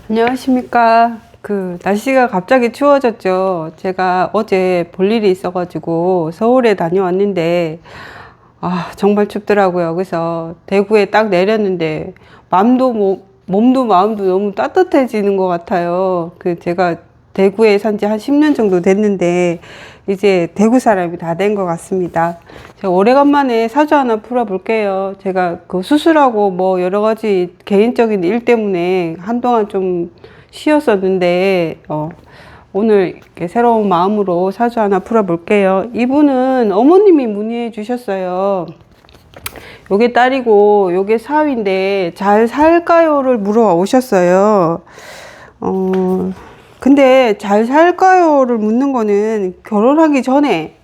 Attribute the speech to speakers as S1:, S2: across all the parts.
S1: 안녕하십니까. 날씨가 갑자기 추워졌죠. 제가 어제 볼 일이 있어가지고 서울에 다녀왔는데, 정말 춥더라고요. 그래서 대구에 딱 내렸는데, 몸도 마음도 너무 따뜻해지는 것 같아요. 제가 대구에 산지 한 10년 정도 됐는데, 이제 대구 사람이 다 된 것 같습니다. 제가 오래간만에 사주 하나 풀어볼게요. 제가 수술하고 뭐 여러 가지 개인적인 일 때문에 한동안 좀 쉬었었는데, 오늘 이렇게 새로운 마음으로 사주 하나 풀어볼게요. 이분은 어머님이 문의해 주셨어요. 요게 딸이고, 요게 사위인데, 잘 살까요를 물어오셨어요. 근데 잘 살까요를 묻는 거는 결혼하기 전에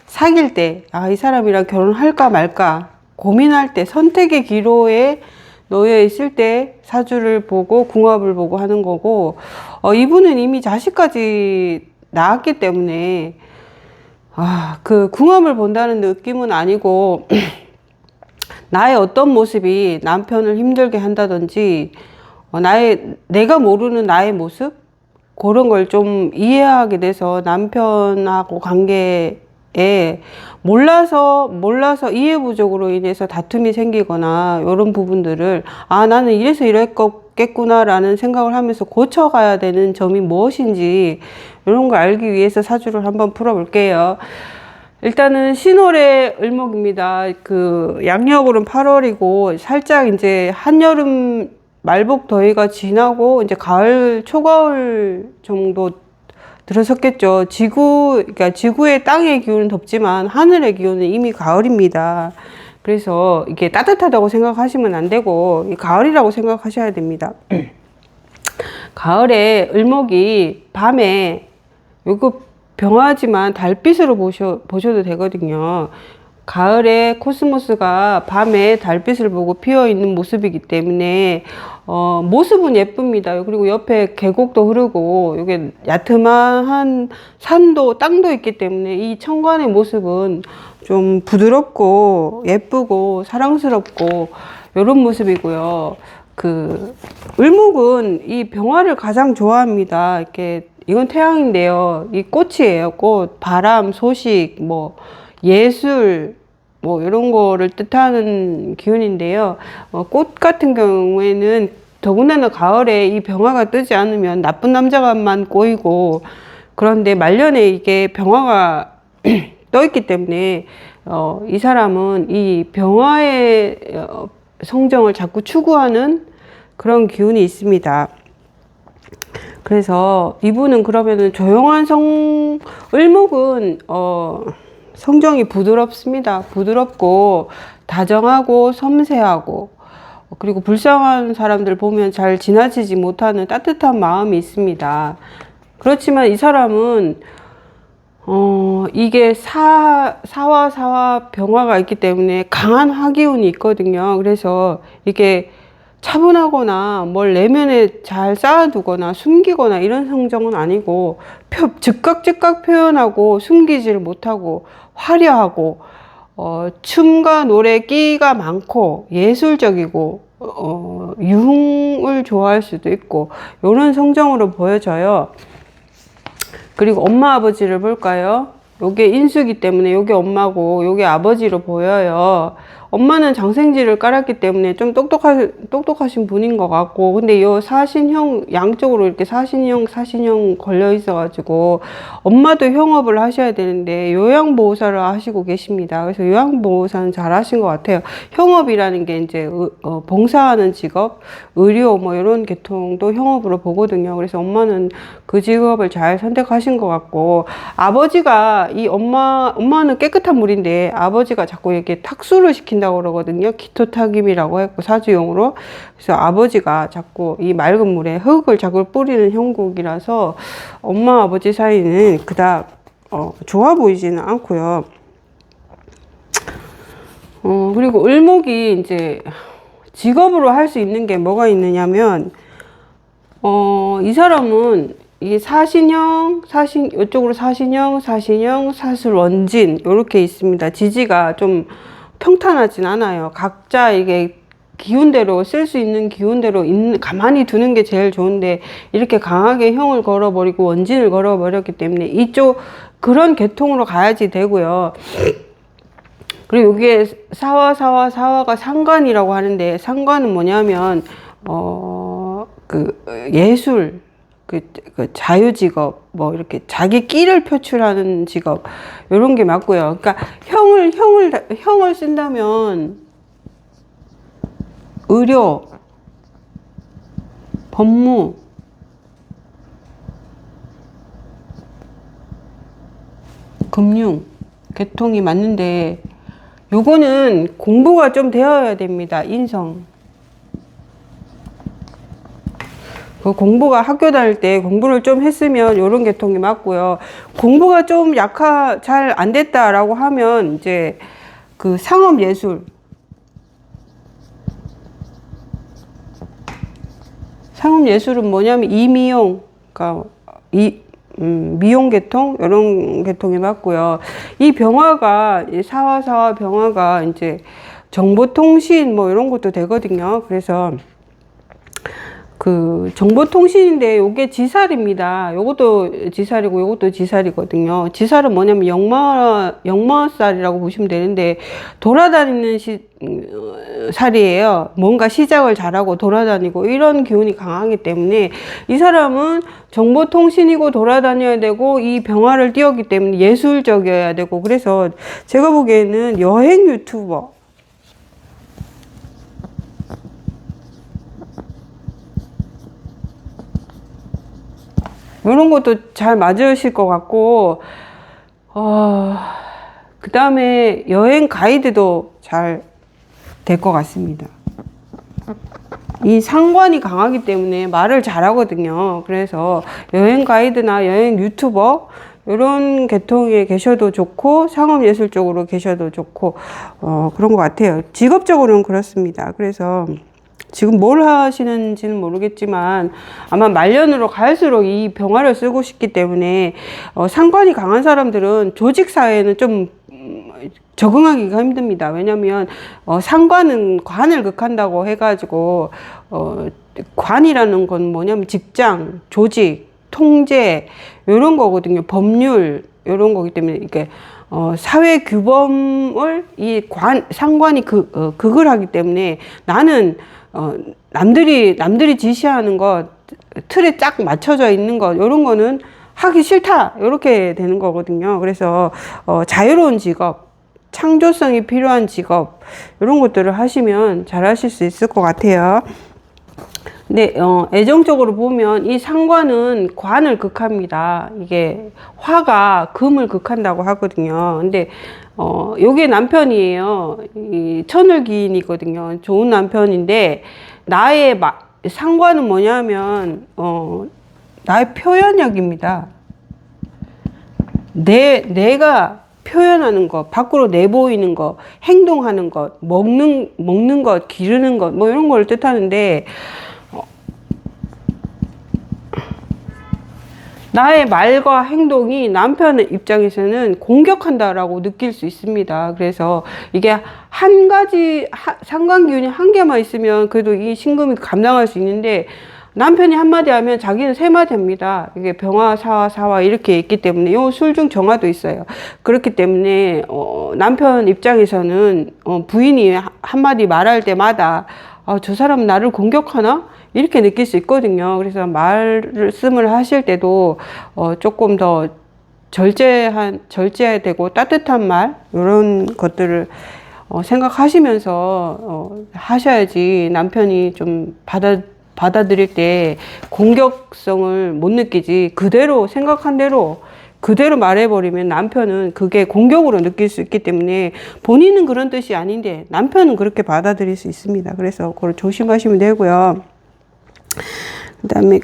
S1: 사귈 때, 이 사람이랑 결혼할까 말까 고민할 때, 선택의 기로에 놓여 있을 때 사주를 보고 궁합을 보고 하는 거고, 이분은 이미 자식까지 낳았기 때문에, 궁합을 본다는 느낌은 아니고, 나의 어떤 모습이 남편을 힘들게 한다든지, 내가 모르는 나의 모습? 그런 걸 좀 이해하게 돼서 남편하고 관계에 몰라서 이해 부족으로 인해서 다툼이 생기거나 이런 부분들을 나는 이래서 이랬겠구나 라는 생각을 하면서 고쳐가야 되는 점이 무엇인지 이런 걸 알기 위해서 사주를 한번 풀어볼게요. 일단은 신월의 을목입니다. 양력으로는 8월이고 살짝 이제 한여름 말복 더위가 지나고 이제 가을 초가을 정도 들어섰겠죠. 그러니까 지구의 땅의 기온은 덥지만 하늘의 기온은 이미 가을입니다. 그래서 이게 따뜻하다고 생각하시면 안 되고 가을이라고 생각하셔야 됩니다. 가을에 을목이 밤에 요거 병하지만 달빛으로 보셔도 되거든요. 가을에 코스모스가 밤에 달빛을 보고 피어 있는 모습이기 때문에 모습은 예쁩니다. 그리고 옆에 계곡도 흐르고 이게 야트막한 산도 땅도 있기 때문에 이 천간의 모습은 좀 부드럽고 예쁘고 사랑스럽고 이런 모습이고요. 을목은 이 병화를 가장 좋아합니다. 이건 태양인데요. 이 꽃이에요. 꽃, 바람, 소식, 예술, 이런 거를 뜻하는 기운인데요. 꽃 같은 경우에는 더군다나 가을에 이 병화가 뜨지 않으면 나쁜 남자만 꼬이고, 그런데 말년에 이게 병화가 떠 있기 때문에, 이 사람은 이 병화의 성정을 자꾸 추구하는 그런 기운이 있습니다. 그래서 이분은 그러면은 을목은 성정이 부드럽습니다. 부드럽고 다정하고 섬세하고 그리고 불쌍한 사람들 보면 잘 지나치지 못하는 따뜻한 마음이 있습니다. 그렇지만 이 사람은 이게 사와 병화가 있기 때문에 강한 화기운이 있거든요. 그래서 이게 차분하거나 뭘 내면에 잘 쌓아두거나 숨기거나 이런 성정은 아니고 즉각 표현하고 숨기지를 못하고 화려하고 춤과 노래 끼가 많고 예술적이고 유흥을 좋아할 수도 있고 이런 성정으로 보여져요. 그리고 엄마 아버지를 볼까요? 요게 인수기 때문에 요게 엄마고 요게 아버지로 보여요. 엄마는 장생지를 깔았기 때문에 좀 똑똑하신 분인 것 같고, 근데 요 사신형, 양쪽으로 이렇게 사신형 걸려 있어가지고, 엄마도 형업을 하셔야 되는데, 요양보호사를 하시고 계십니다. 그래서 요양보호사는 잘 하신 것 같아요. 형업이라는 게 이제, 봉사하는 직업, 의료 이런 계통도 형업으로 보거든요. 그래서 엄마는 그 직업을 잘 선택하신 것 같고, 아버지가 엄마는 깨끗한 물인데, 아버지가 자꾸 이렇게 탁수를 시킨다고 그러거든요. 기토탁임이라고 했고 사주용으로. 그래서 아버지가 자꾸 이 맑은 물에 흙을 자꾸 뿌리는 형국이라서 엄마 아버지 사이는 그닥 좋아 보이지는 않고요. 그리고 을목이 이제 직업으로 할 수 있는 게 뭐가 있느냐면 이 사람은 이게 이쪽으로 사신형, 사술, 원진 이렇게 있습니다. 지지가 좀 평탄하진 않아요. 각자 이게 기운대로 쓸 수 있는 기운대로 가만히 두는 게 제일 좋은데 이렇게 강하게 형을 걸어버리고 원진을 걸어버렸기 때문에 이쪽 그런 계통으로 가야지 되고요. 그리고 여기에 사화가 상관이라고 하는데, 상관은 뭐냐면 그 예술, 그 자유직업, 뭐 이렇게 자기 끼를 표출하는 직업, 이런 게 맞고요. 그러니까 형을 쓴다면 의료, 법무, 금융, 계통이 맞는데, 요거는 공부가 좀 되어야 됩니다. 인성. 그 공부가 학교 다닐 때 공부를 좀 했으면 요런 계통이 맞고요. 공부가 좀 잘 안 됐다라고 하면 이제 그 상업예술. 상업예술은 뭐냐면 이미용, 그러니까 미용 계통, 이런 계통이 맞고요. 이 병화가, 사화 병화가 이제 정보통신 뭐 이런 것도 되거든요. 그래서 그 정보통신인데 요게 지살입니다. 요것도 지살이고 요것도 지살이거든요. 지살은 뭐냐면 역마살이라고 보시면 되는데, 돌아다니는 살이에요. 뭔가 시작을 잘하고 돌아다니고 이런 기운이 강하기 때문에 이 사람은 정보통신이고 돌아다녀야 되고 이 병화를 띄웠기 때문에 예술적이어야 되고, 그래서 제가 보기에는 여행 유튜버, 이런 것도 잘 맞으실 것 같고, 그 다음에 여행 가이드도 잘 될 것 같습니다. 이 상관이 강하기 때문에 말을 잘하거든요. 그래서 여행 가이드나 여행 유튜버, 이런 계통에 계셔도 좋고, 상업예술 쪽으로 계셔도 좋고, 그런 것 같아요. 직업적으로는 그렇습니다. 그래서 지금 뭘 하시는지는 모르겠지만 아마 말년으로 갈수록 이 병화를 쓰고 싶기 때문에 상관이 강한 사람들은 조직사회에는 좀 적응하기가 힘듭니다. 왜냐면 상관은 관을 극한다고 해가지고 관이라는 건 뭐냐면 직장, 조직, 통제 이런 거거든요. 법률 이런 거기 때문에 이게 사회 규범을 이 상관이 극을 하기 때문에 나는 남들이 지시하는 것, 틀에 쫙 맞춰져 있는 것, 이런 거는 하기 싫다, 이렇게 되는 거거든요. 그래서 자유로운 직업, 창조성이 필요한 직업, 이런 것들을 하시면 잘 하실 수 있을 것 같아요. 근데 애정적으로 보면 이 상관은 관을 극합니다. 이게 화가 금을 극한다고 하거든요. 근데 요게 남편이에요. 이 천을기인이거든요. 좋은 남편인데, 나의 상관은 뭐냐면 나의 표현력입니다. 내가 표현하는 것, 밖으로 내보이는 것, 행동하는 것, 먹는 것, 기르는 것, 뭐 이런 걸 뜻하는데, 나의 말과 행동이 남편 입장에서는 공격한다라고 느낄 수 있습니다. 그래서 이게 한 가지, 상관기운이 한 개만 있으면 그래도 이 신금이 감당할 수 있는데, 남편이 한마디 하면 자기는 세마디 합니다. 이게 병화, 사화 이렇게 있기 때문에, 요 술중 정화도 있어요. 그렇기 때문에, 남편 입장에서는, 부인이 한마디 말할 때마다, 저 사람 나를 공격하나? 이렇게 느낄 수 있거든요. 그래서 말씀을 하실 때도 조금 더 절제해야 되고 따뜻한 말, 이런 것들을 생각하시면서 하셔야지 남편이 좀 받아들일 때 공격성을 못 느끼지, 그대로 생각한 대로 그대로 말해버리면 남편은 그게 공격으로 느낄 수 있기 때문에, 본인은 그런 뜻이 아닌데 남편은 그렇게 받아들일 수 있습니다. 그래서 그걸 조심하시면 되고요. 그 다음에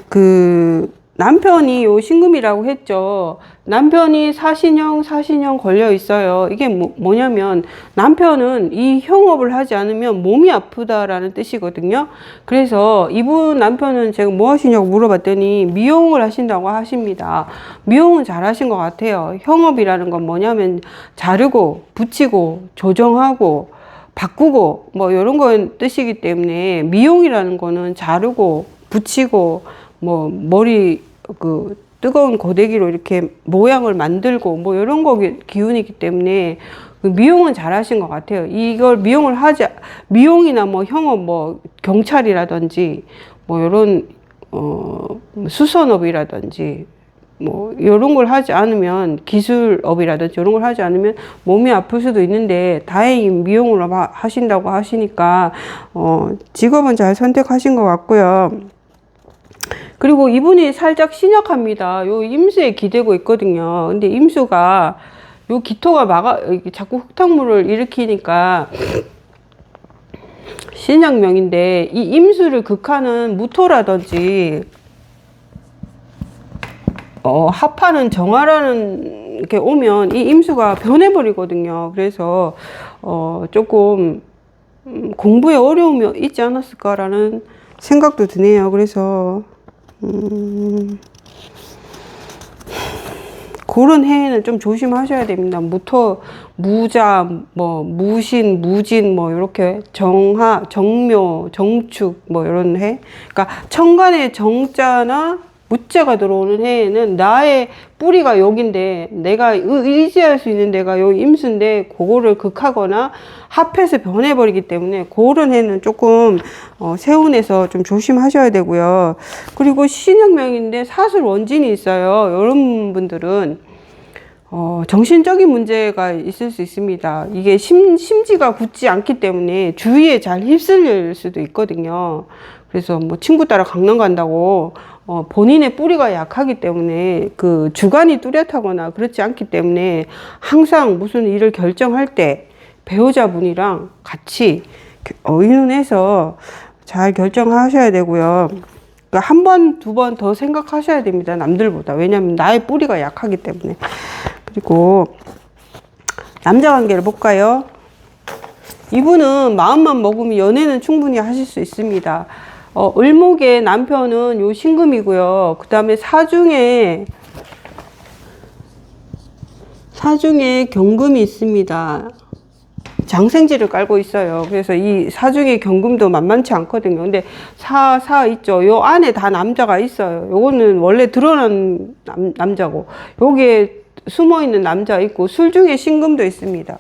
S1: 남편이 요 신금이라고 했죠. 남편이 사신형 걸려 있어요. 이게 뭐냐면 남편은 이 형업을 하지 않으면 몸이 아프다라는 뜻이거든요. 그래서 이분 남편은 제가 뭐 하시냐고 물어봤더니 미용을 하신다고 하십니다. 미용은 잘 하신 것 같아요. 형업이라는 건 뭐냐면 자르고 붙이고 조정하고 바꾸고 뭐 이런 건 뜻이기 때문에, 미용이라는 거는 자르고 붙이고 뭐 머리 그 뜨거운 고데기로 이렇게 모양을 만들고 뭐 이런 거 기운이기 때문에 미용은 잘 하신 것 같아요. 이걸 미용이나 뭐 형업, 뭐 경찰이라든지 뭐 이런 수선업이라든지 뭐 이런 걸 하지 않으면, 기술업이라든지 이런 걸 하지 않으면 몸이 아플 수도 있는데, 다행히 미용을 하신다고 하시니까 직업은 잘 선택하신 것 같고요. 그리고 이분이 살짝 신약합니다. 요 임수에 기대고 있거든요. 근데 임수가 요 기토가 자꾸 흙탕물을 일으키니까 신약명인데, 이 임수를 극하는 무토라든지 합하는 정화라는 게 오면 이 임수가 변해버리거든요. 그래서 조금 공부에 어려움이 있지 않았을까라는 생각도 드네요. 그래서 그런 해에는 좀 조심하셔야 됩니다. 무자, 뭐 무신, 무진, 뭐 이렇게 정하, 정묘, 정축 뭐 이런 해. 그러니까 천간에 정자나 무자가 들어오는 해에는 나의 뿌리가 여긴데, 내가 의지할 수 있는 데가 여기 임수인데, 그거를 극하거나 합해서 변해버리기 때문에 그런 해는 조금 세운에서 좀 조심하셔야 되고요. 그리고 신약명인데 사술 원진이 있어요. 이런 분들은 정신적인 문제가 있을 수 있습니다. 이게 심지가 굳지 않기 때문에 주위에 잘 휩쓸릴 수도 있거든요. 그래서 뭐 친구 따라 강남 간다고 본인의 뿌리가 약하기 때문에, 그 주관이 뚜렷하거나 그렇지 않기 때문에, 항상 무슨 일을 결정할 때 배우자분이랑 같이 의논해서 잘 결정하셔야 되고요. 그러니까 한 번, 두 번 더 생각하셔야 됩니다. 남들보다. 왜냐하면 나의 뿌리가 약하기 때문에. 그리고 남자 관계를 볼까요? 이분은 마음만 먹으면 연애는 충분히 하실 수 있습니다. 을목의 남편은 요 신금이고요. 그 다음에 사중에 경금이 있습니다. 장생지를 깔고 있어요. 그래서 이 사중의 경금도 만만치 않거든요. 근데 사 있죠. 요 안에 다 남자가 있어요. 요거는 원래 드러난 남자고, 여기에 숨어 있는 남자 있고, 술중에 신금도 있습니다.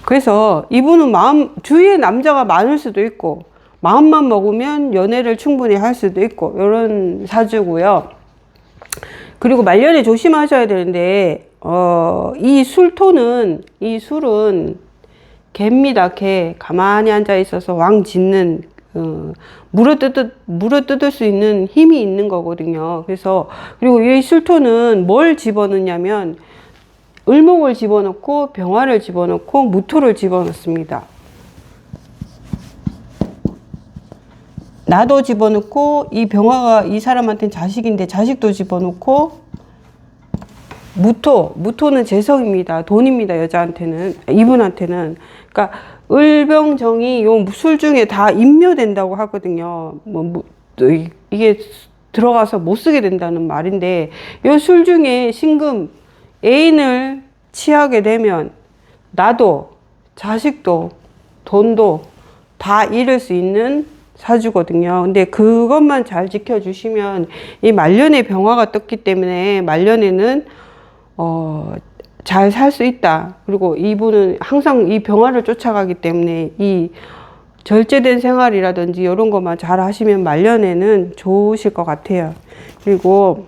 S1: 그래서 이분은 주위에 남자가 많을 수도 있고, 마음만 먹으면 연애를 충분히 할 수도 있고, 이런 사주고요. 그리고 말년에 조심하셔야 되는데, 이 술은 개입니다. 개. 가만히 앉아 있어서 왕 짖는, 물어뜯을 수 있는 힘이 있는 거거든요. 그래서, 그리고 이 술토는 뭘 집어넣냐면, 을목을 집어넣고 병화를 집어넣고 무토를 집어넣습니다. 나도 집어넣고, 이 이 사람한테는 자식인데 자식도 집어넣고, 무토는 재성입니다. 돈입니다. 여자한테는, 이분한테는. 그러니까 을병정이 요 술 중에 다 임묘된다고 하거든요. 이게 들어가서 못 쓰게 된다는 말인데, 요 술 중에 신금, 애인을 취하게 되면 나도 자식도 돈도 다 잃을 수 있는 사주거든요. 근데 그것만 잘 지켜주시면, 이 말년에 병화가 떴기 때문에 말년에는 잘 살 수 있다. 그리고 이분은 항상 이 병화를 쫓아가기 때문에 이 절제된 생활이라든지 이런 것만 잘 하시면 말년에는 좋으실 것 같아요. 그리고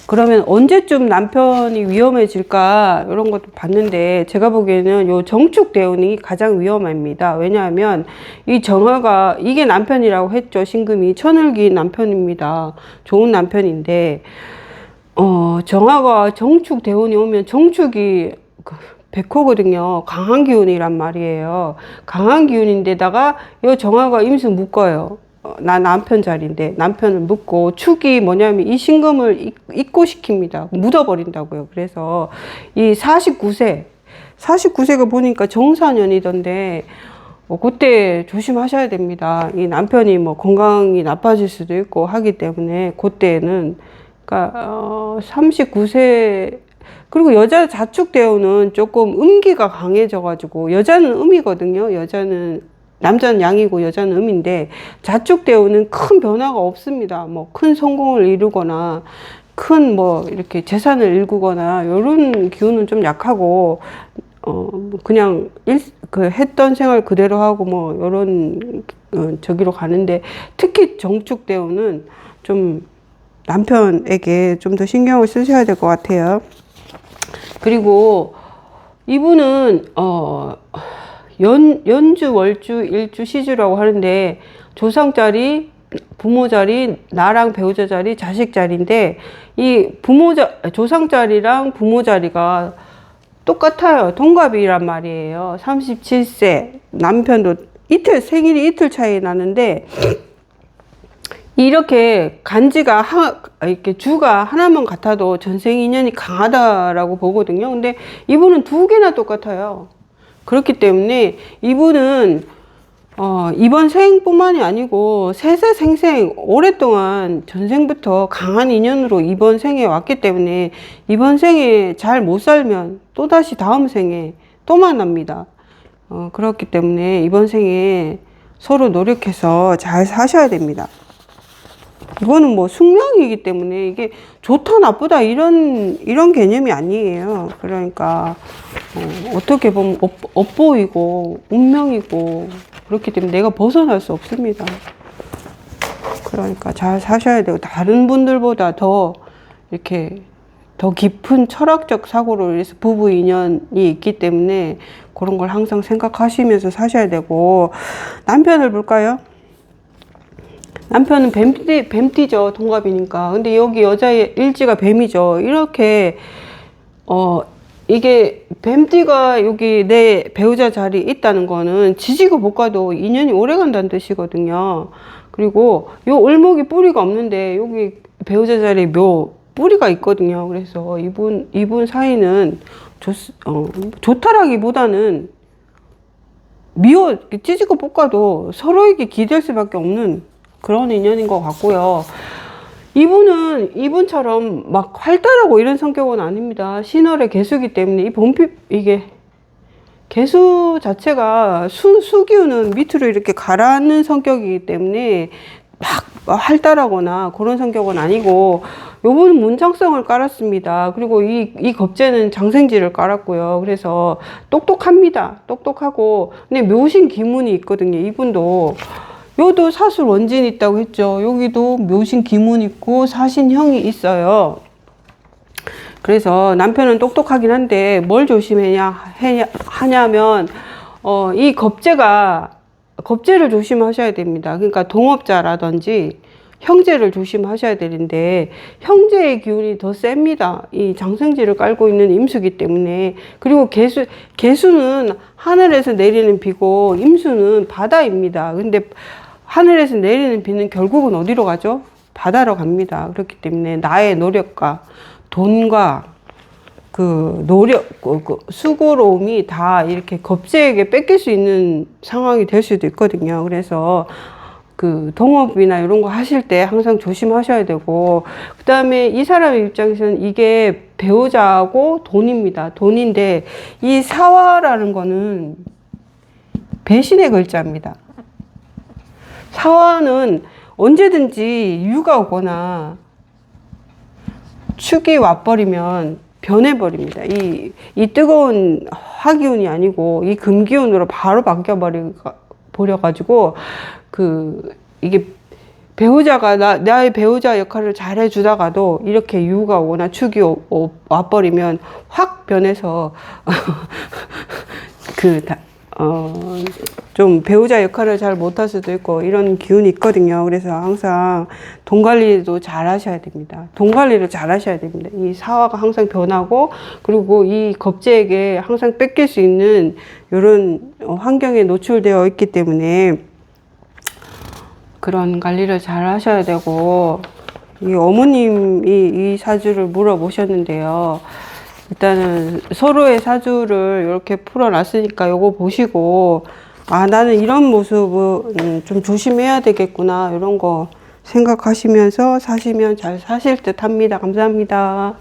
S1: 그러면 언제쯤 남편이 위험해질까, 이런 것도 봤는데, 제가 보기에는 요 정축 대운이 가장 위험합니다. 왜냐하면 이 정화가, 이게 남편이라고 했죠. 신금이 천을기 남편입니다. 좋은 남편인데, 정화가 정축 대운이 오면, 정축이 백호거든요. 강한 기운이란 말이에요. 강한 기운인데다가 이 정화가 임수 묶어요. 나 남편 자리인데 남편을 묶고, 축이 뭐냐면 이 신금을 입고시킵니다. 묻어버린다고요. 그래서 이 49세가 보니까 정사년이던데, 그때 조심하셔야 됩니다. 이 남편이 뭐 건강이 나빠질 수도 있고 하기 때문에, 그때는 그러니까 39세. 그리고 여자 자축대운은 조금 음기가 강해져가지고, 여자는 음이거든요. 남자는 양이고 여자는 음인데, 자축대운은 큰 변화가 없습니다. 뭐 큰 성공을 이루거나 큰 뭐 이렇게 재산을 일구거나 이런 기운은 좀 약하고, 그냥 했던 생활 그대로 하고 뭐 이런 저기로 가는데, 특히 정축대운은 좀 남편에게 좀 더 신경을 쓰셔야 될 것 같아요. 그리고 이분은 연주, 월주, 일주, 시주라고 하는데, 조상 자리, 부모 자리, 나랑 배우자 자리, 자식 자리인데, 이 조상 자리랑 부모 자리가 똑같아요. 동갑이란 말이에요. 37세. 남편도 생일이 이틀 차이 나는데, 이렇게 간지가 이렇게 주가 하나만 같아도 전생 인연이 강하다라고 보거든요. 근데 이분은 두 개나 똑같아요. 그렇기 때문에 이분은 이번 생뿐만이 아니고 세세생생 오랫동안 전생부터 강한 인연으로 이번 생에 왔기 때문에, 이번 생에 잘 못 살면 또다시 다음 생에 또 만납니다. 그렇기 때문에 이번 생에 서로 노력해서 잘 사셔야 됩니다. 이거는 뭐 숙명이기 때문에 이게 좋다 나쁘다 이런 개념이 아니에요. 그러니까 어떻게 보면 업보이고 운명이고, 그렇기 때문에 내가 벗어날 수 없습니다. 그러니까 잘 사셔야 되고, 다른 분들보다 더 이렇게 더 깊은 철학적 사고로 인해서 부부 인연이 있기 때문에 그런 걸 항상 생각하시면서 사셔야 되고. 남편을 볼까요? 남편은 뱀띠죠. 동갑이니까. 근데 여기 여자의 일지가 뱀이죠. 이렇게 이게 뱀띠가 여기 내 배우자 자리에 있다는 거는 지지고 볶아도 인연이 오래 간다는 뜻이거든요. 그리고 요 을목이 뿌리가 없는데 여기 배우자 자리에 뿌리가 있거든요. 그래서 이분 사이는 좋다라기보다는 찌지고 볶아도 서로에게 기댈 수밖에 없는 그런 인연인 것 같고요. 이분은 이분처럼 막 활달하고 이런 성격은 아닙니다. 신월의 개수기 때문에 이게 개수 자체가 수기운은 밑으로 이렇게 가라앉는 성격이기 때문에 막 활달하거나 그런 성격은 아니고, 요분은 문장성을 깔았습니다. 그리고 이 겁재는 장생지를 깔았고요. 그래서 똑똑합니다. 똑똑하고, 근데 묘신 기문이 있거든요. 이분도 요도 사술 원진이 있다고 했죠. 여기도 묘신 기문 있고 사신형이 있어요. 그래서 남편은 똑똑하긴 한데 뭘 하냐면 이 겁재를 조심하셔야 됩니다. 그러니까 동업자라든지 형제를 조심하셔야 되는데, 형제의 기운이 더 셉니다. 이 장생지를 깔고 있는 임수기 때문에. 그리고 개수는 하늘에서 내리는 비고 임수는 바다입니다. 근데 하늘에서 내리는 비는 결국은 어디로 가죠? 바다로 갑니다. 그렇기 때문에 나의 노력과 돈과 수고로움이 다 이렇게 겁재에게 뺏길 수 있는 상황이 될 수도 있거든요. 그래서 동업이나 이런 거 하실 때 항상 조심하셔야 되고, 그 다음에 이 사람의 입장에서는 이게 배우자하고 돈입니다. 돈인데, 이 사화라는 거는 배신의 글자입니다. 사화는 언제든지 유가 오거나 축이 와버리면 변해버립니다. 이 뜨거운 화기운이 아니고 이 금기운으로 바로 바뀌어버려가지고, 이게 배우자가 나의 배우자 역할을 잘 해주다가도 이렇게 유가 오거나 축이 와버리면 확 변해서 좀 배우자 역할을 잘 못할 수도 있고 이런 기운이 있거든요. 그래서 항상 돈 관리도 잘 하셔야 됩니다. 돈 관리를 잘 하셔야 됩니다. 이 사화가 항상 변하고, 그리고 이 겁재에게 항상 뺏길 수 있는 이런 환경에 노출되어 있기 때문에 그런 관리를 잘 하셔야 되고, 이 어머님이 이 사주를 물어보셨는데요. 일단은 서로의 사주를 이렇게 풀어놨으니까 요거 보시고, 나는 이런 모습은 좀 조심해야 되겠구나, 이런 거 생각하시면서 사시면 잘 사실 듯 합니다. 감사합니다.